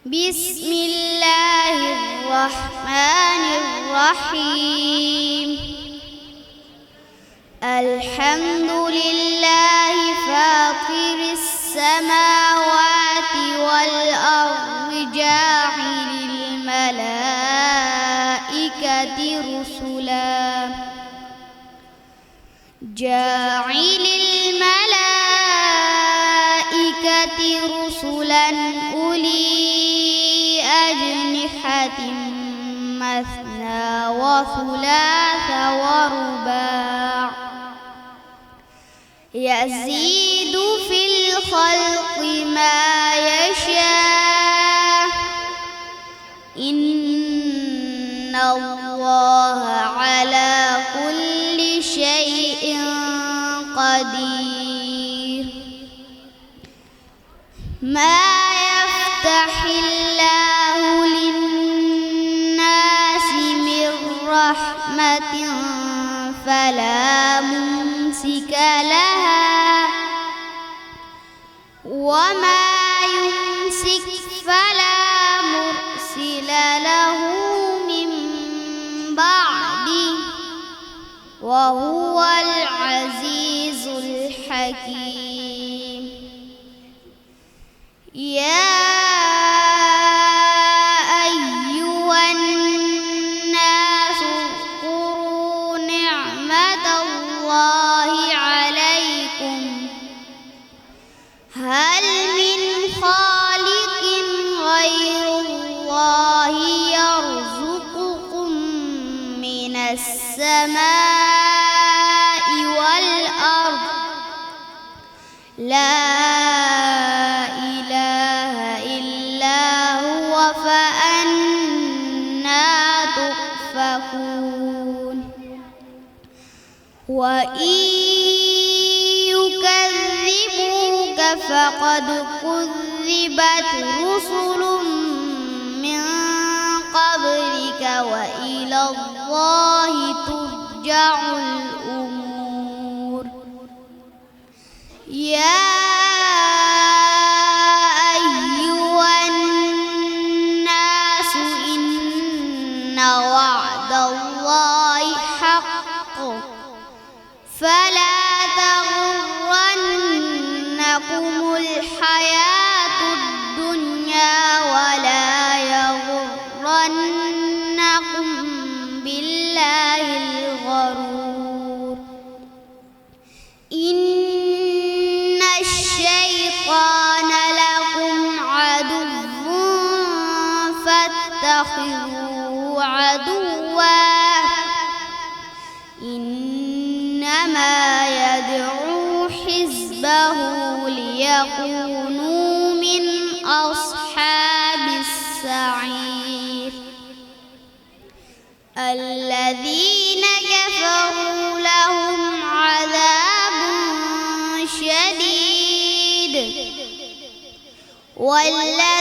بسم الله الرحمن الرحيم. الحمد لله فاطر السماوات والأرض جاعل الملائكة رسلا أولي أجنحة مثنى وثلاث ورباع يزيد في الخلق ما يشاء إن الله على كل شيء قدير. ما يفتح الله للناس من رحمة فلا ممسك لها وما يمسك فلا مرسل له من بعده وهو العزيز الحكيم. يا أيها الناس اذكروا نعمة الله عليكم هل من خالق غير الله يرزقكم من السماء والأرض لا إله إلا هو فأنى تؤفكون. وإن يكذبوك فقد كذبت رسل من قبلك وإلى الله ترجع الأمور. يا أيها الناس إن وعد الله حق فلا تغرنكم الحياة الدنيا ولا يغرنكم بالله الغرور. إن الشيطان لكم عدو فاتخذوه عدوا إنما يدعو حزبه ليكونوا من أصحاب السعير. الذين كفروا لهم عذاب شديد والذين